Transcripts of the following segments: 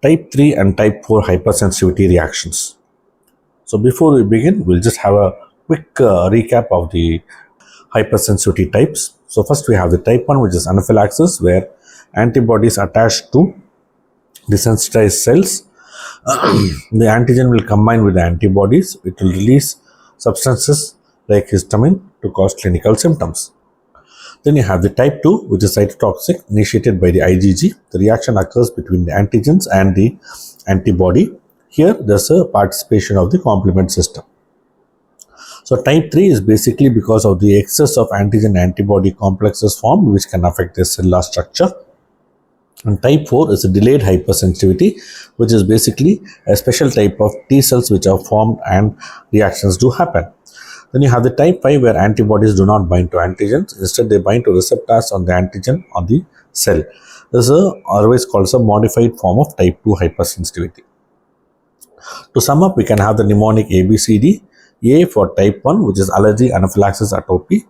type 3 and type 4 hypersensitivity reactions. So before we begin, we'll just have a quick recap of the hypersensitivity types. So first we have the type 1, which is anaphylaxis, where antibodies attached to desensitized cells. The antigen will combine with the antibodies. It will release substances like histamine to cause clinical symptoms. Then you have the type 2, which is cytotoxic, initiated by the IgG. The reaction occurs between the antigens and the antibody. Here, there's a participation of the complement system. So type 3 is basically because of the excess of antigen-antibody complexes formed, which can affect the cellular structure. And type 4 is a delayed hypersensitivity, which is basically a special type of T cells which are formed and reactions do happen. Then you have the type 5, where antibodies do not bind to antigens. Instead, they bind to receptors on the antigen on the cell. This is always called as a modified form of type 2 hypersensitivity. To sum up, we can have the mnemonic ABCD. A for type 1, which is allergy, anaphylaxis, atopy.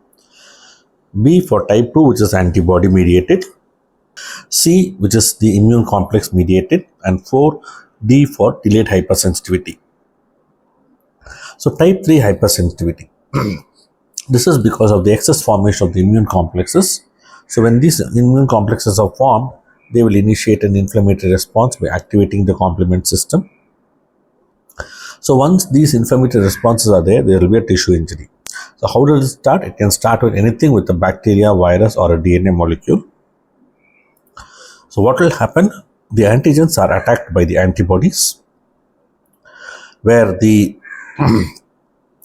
B for type 2, which is antibody mediated. C, which is the immune complex mediated. And 4, D for delayed hypersensitivity. So type 3 hypersensitivity. This is because of the excess formation of the immune complexes. So when these immune complexes are formed, they will initiate an inflammatory response by activating the complement system. So once these inflammatory responses are there will be a tissue injury. So how does it start? It can start with anything, with a bacteria, virus, or a DNA molecule. So what will happen? The antigens are attacked by the antibodies, where the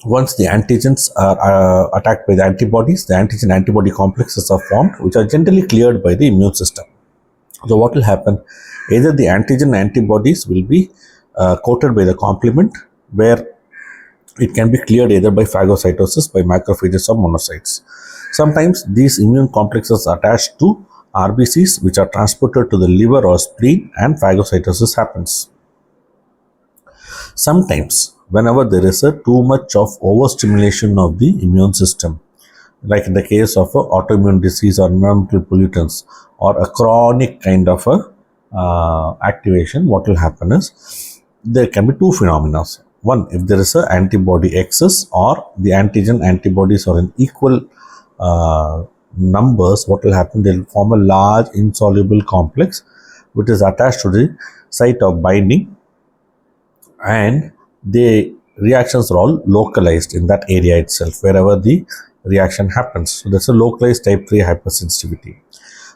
once the antigens are attacked by the antibodies, the antigen-antibody complexes are formed, which are generally cleared by the immune system. So what will happen? Either the antigen antibodies will be coated by the complement, where it can be cleared either by phagocytosis, by macrophages, or monocytes. Sometimes these immune complexes are attached to RBCs, which are transported to the liver or spleen, and phagocytosis happens. Sometimes, whenever there is a too much of overstimulation of the immune system, like in the case of an autoimmune disease or environmental pollutants or a chronic kind of a activation, what will happen is there can be two phenomena. One, if there is an antibody excess or the antigen antibodies are in equal numbers, what will happen? They will form a large insoluble complex which is attached to the site of binding, and the reactions are all localized in that area itself, wherever the reaction happens. So that's a localized type 3 hypersensitivity.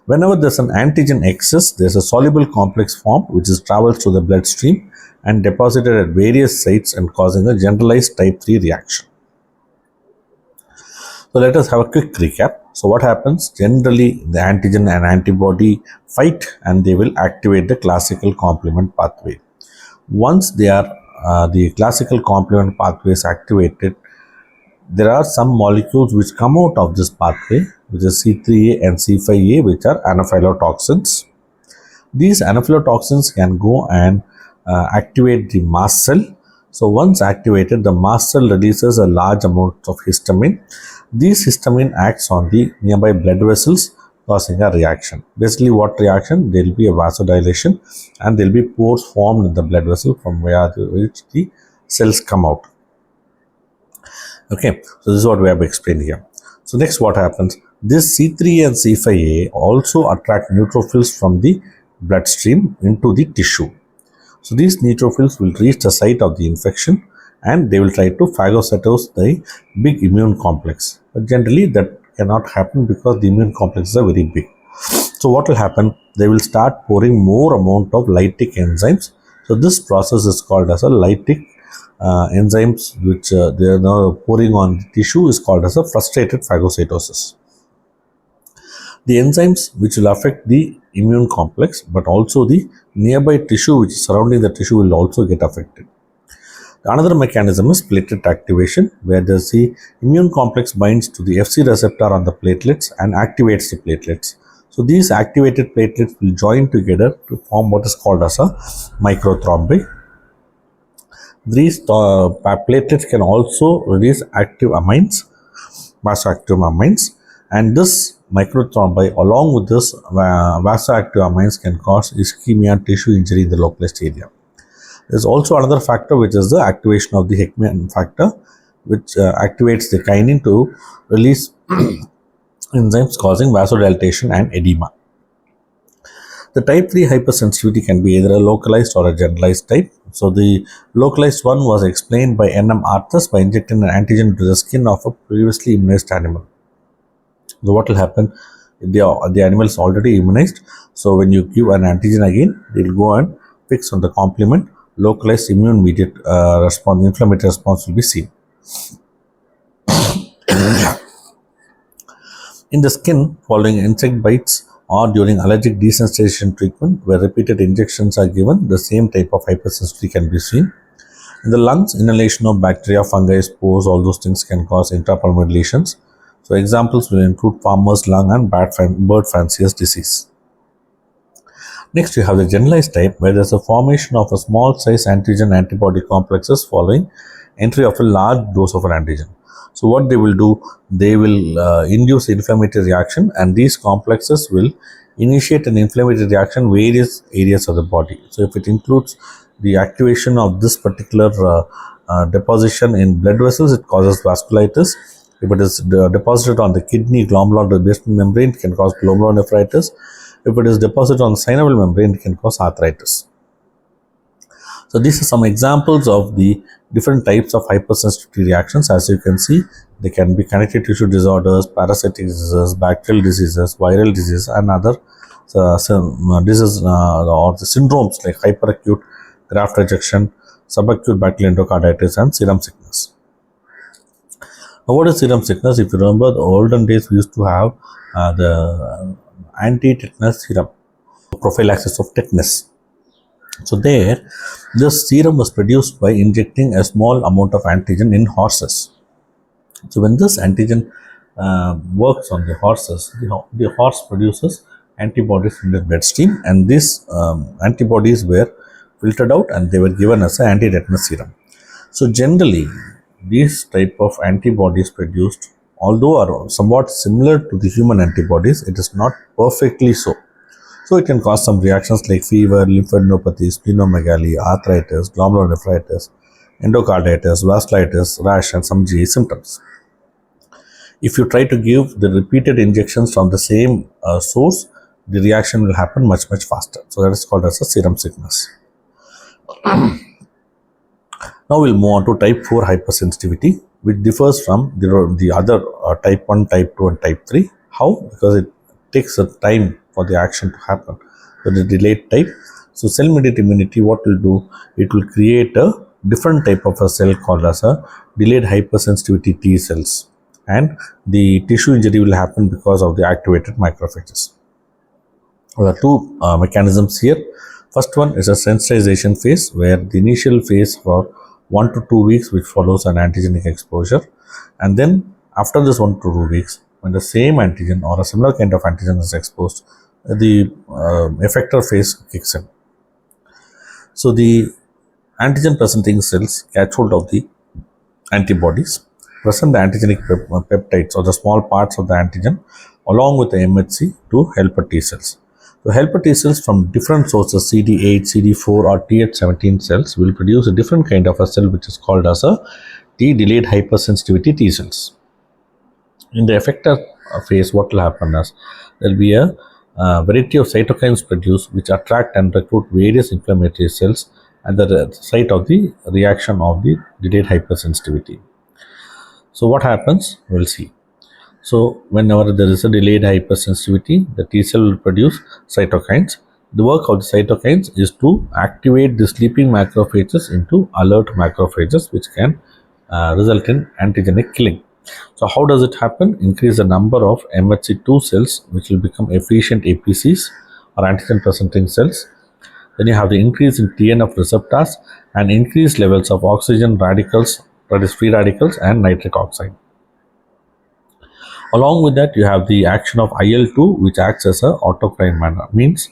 Whenever there's an antigen excess, there's a soluble complex formed which is travels through the bloodstream and deposited at various sites and causing a generalized type 3 reaction. So let us have a quick recap. So what happens? Generally, the antigen and antibody fight and they will activate the classical complement pathway. Once they are the classical complement pathway is activated, there are some molecules which come out of this pathway, which is C3A and C5A, which are anaphylatoxins. These anaphylatoxins can go and activate the mast cell. So once activated, the mast cell releases a large amount of histamine. This histamine acts on the nearby blood vessels, causing a reaction. Basically, what reaction? There will be a vasodilation and there will be pores formed in the blood vessel from which the cells come out. Okay, so this is what we have explained here. So next, what happens? This C3 and C5A also attract neutrophils from the bloodstream into the tissue. So these neutrophils will reach the site of the infection and they will try to phagocytose the big immune complex. But generally that cannot happen because the immune complexes are very big. So what will happen? They will start pouring more amount of lytic enzymes. So this process is called as a lytic enzymes, which they are now pouring on the tissue, is called as a frustrated phagocytosis. The enzymes which will affect the immune complex, but also the nearby tissue which is surrounding the tissue will also get affected. Another mechanism is platelet activation, where the immune complex binds to the Fc receptor on the platelets and activates the platelets. So these activated platelets will join together to form what is called as a microthrombi. These platelets can also release active amines, vasoactive amines, and this microthrombi along with this vasoactive amines can cause ischemia, tissue injury in the localized area. There is also another factor which is the activation of the Heckman factor, which activates the kinin to release enzymes causing vasodilatation and edema. The type 3 hypersensitivity can be either a localized or a generalized type. So the localized one was explained by N.M. Arthurs by injecting an antigen into the skin of a previously immunized animal. So what will happen if the animal is already immunized? So when you give an antigen again, they will go and fix on the complement. Localized immune mediate response, inflammatory response will be seen. In the skin, following insect bites or during allergic desensitization treatment, where repeated injections are given, the same type of hypersensitivity can be seen. In the lungs, inhalation of bacteria, fungi, spores, all those things can cause intrapulmonary lesions. So examples will include farmer's lung and bird fancier's disease. Next, you have the generalized type, where there is a formation of a small size antigen antibody complexes following entry of a large dose of an antigen. So what they will do, they will induce inflammatory reaction, and these complexes will initiate an inflammatory reaction various areas of the body. So if it includes the activation of this particular deposition in blood vessels, it causes vasculitis. If it is deposited on the kidney glomerular basement membrane, it can cause glomerulonephritis. If it is deposited on the synovial membrane, it can cause arthritis. So these are some examples of the different types of hypersensitivity reactions. As you can see, they can be connective tissue disorders, parasitic diseases, bacterial diseases, viral diseases, and other diseases or the syndromes like hyperacute graft rejection, subacute bacterial endocarditis, and serum sickness. Now, what is serum sickness? If you remember, the olden days we used to have the anti-tetanus serum, prophylaxis of tetanus. So there, this serum was produced by injecting a small amount of antigen in horses. So when this antigen works on the horses, the horse produces antibodies in the bloodstream, and these antibodies were filtered out and they were given as an anti-tetanus serum. So generally, these type of antibodies produced, although are somewhat similar to the human antibodies, it is not perfectly so. So it can cause some reactions like fever, lymphadenopathy, splenomegaly, arthritis, glomerulonephritis, endocarditis, vasculitis, rash, and some GI symptoms. If you try to give the repeated injections from the same source, the reaction will happen much faster. So that is called as a serum sickness. Now we'll move on to type 4 hypersensitivity, which differs from the other type 1, type 2, and type 3. How? Because it takes a time for the action to happen. So the delayed type. So cell mediated immunity, what will do? It will create a different type of a cell called as a delayed hypersensitivity T cells, and the tissue injury will happen because of the activated macrophages. There are two mechanisms here. First one is a sensitization phase, where the initial phase for 1 to 2 weeks, which follows an antigenic exposure, and then after this 1 to 2 weeks, when the same antigen or a similar kind of antigen is exposed, the effector phase kicks in. So the antigen presenting cells catch hold of the antibodies, present the antigenic peptides or the small parts of the antigen along with the MHC to helper T cells. So helper T cells from different sources, CD8, CD4 or Th17 cells, will produce a different kind of a cell which is called as a T delayed hypersensitivity T cells. In the effector phase, what will happen is there will be a variety of cytokines produced which attract and recruit various inflammatory cells at the site of the reaction of the delayed hypersensitivity. So what happens? We'll see. So whenever there is a delayed hypersensitivity, the T cell will produce cytokines. The work of the cytokines is to activate the sleeping macrophages into alert macrophages, which can result in antigenic killing. So how does it happen? Increase the number of MHC2 cells, which will become efficient APCs or antigen presenting cells. Then you have the increase in TNF receptors and increased levels of oxygen radicals, that is free radicals, and nitric oxide. Along with that, you have the action of IL-2, which acts as a autocrine manner. Means,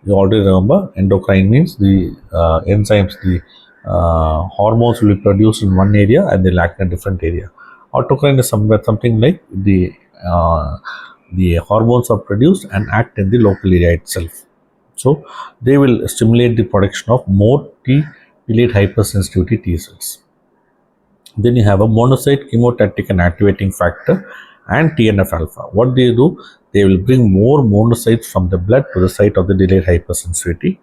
you already remember, endocrine means the enzymes, the hormones will be produced in one area and they'll act in a different area. Autocrine is something like the the hormones are produced and act in the local area itself. So they will stimulate the production of more T delayed hypersensitivity T cells. Then you have a monocyte chemotatic and activating factor and TNF alpha. What they do, they will bring more monocytes from the blood to the site of the delayed hypersensitivity,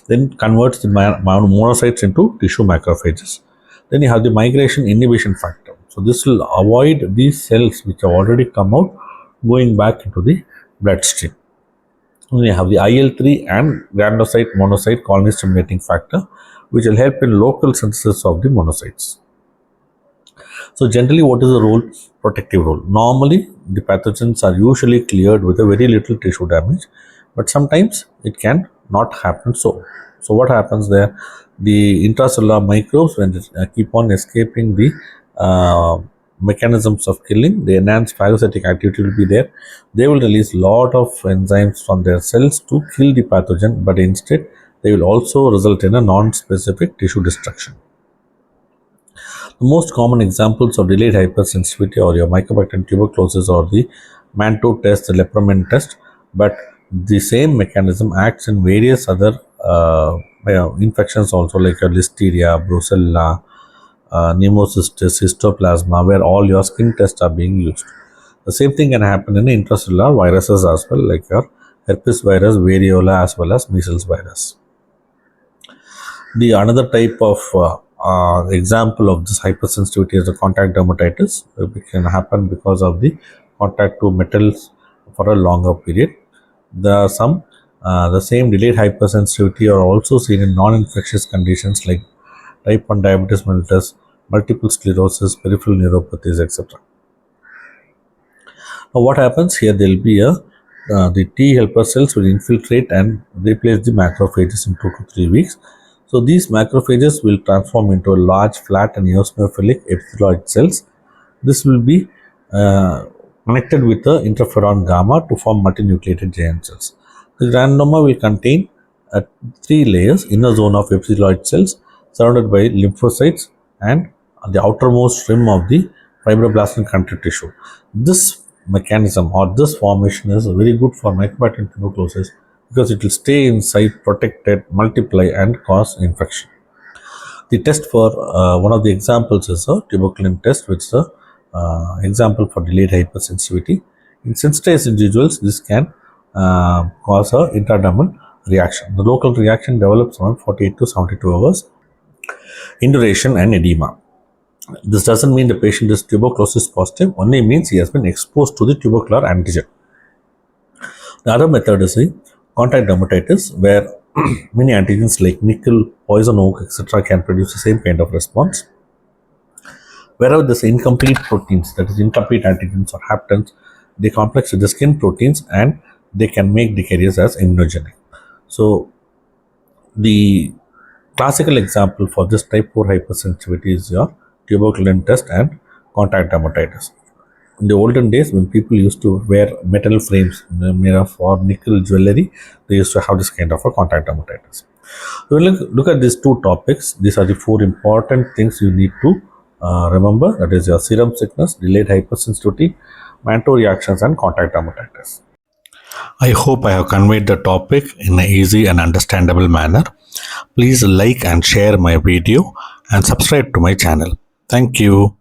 then converts the monocytes into tissue macrophages. Then you have the migration inhibition factor. So this will avoid these cells which have already come out going back into the bloodstream. Then you have the IL-3 and granulocyte monocyte colony stimulating factor, which will help in local synthesis of the monocytes. So generally, what is the role? Protective role. Normally, the pathogens are usually cleared with a very little tissue damage, but sometimes it can not happen so what happens there? The intracellular microbes, when they keep on escaping the mechanisms of killing, the enhanced phagocytic activity will be there. They will release lot of enzymes from their cells to kill the pathogen, but instead they will also result in a non-specific tissue destruction. The most common examples of delayed hypersensitivity or your Mycobacterium tuberculosis or the Mantoux test, the lepromin test, but the same mechanism acts in various other infections also, like your Listeria, Brucella, Pneumocystis, Histoplasma, where all your skin tests are being used. The same thing can happen in intracellular viruses as well, like your herpes virus, variola, as well as measles virus. The another type of example of this hypersensitivity is the contact dermatitis. It can happen because of the contact to metals for a longer period. There are some the same delayed hypersensitivity are also seen in non-infectious conditions like type 1 diabetes mellitus, multiple sclerosis, peripheral neuropathies, etc. Now what happens here? There will be a the T helper cells will infiltrate and replace the macrophages in 2 to 3 weeks. So these macrophages will transform into a large, flat and eosinophilic epithelioid cells. This will be connected with the interferon gamma to form multinucleated giant cells. The granuloma will contain 3 layers: inner zone of epithelioid cells surrounded by lymphocytes and the outermost rim of the fibroblast and connective tissue. This mechanism or this formation is very good for Mycobacterium tuberculosis because it will stay inside, protected, multiply and cause infection. The test for one of the examples is a tuberculin test, which is a example for delayed hypersensitivity. In sensitized individuals, this can cause a intradermal reaction. The local reaction develops around 48 to 72 hours in duration and edema. This doesn't mean the patient is tuberculosis positive, only means he has been exposed to the tubercular antigen. The other method is the contact dermatitis, where many antigens like nickel, poison oak, etc. can produce the same kind of response. Wherever this incomplete proteins, that is incomplete antigens or haptens, they complex with the skin proteins and they can make the carriers as immunogenic. So the classical example for this type 4 hypersensitivity is your tuberculin test and contact dermatitis. In the olden days, when people used to wear metal frames made of or nickel jewelry, they used to have this kind of a contact dermatitis. So look at these two topics. These are the 4 important things you need to remember. That is your serum sickness, delayed hypersensitivity, Mantoux reactions, and contact dermatitis. I hope I have conveyed the topic in an easy and understandable manner. Please like and share my video and subscribe to my channel. Thank you.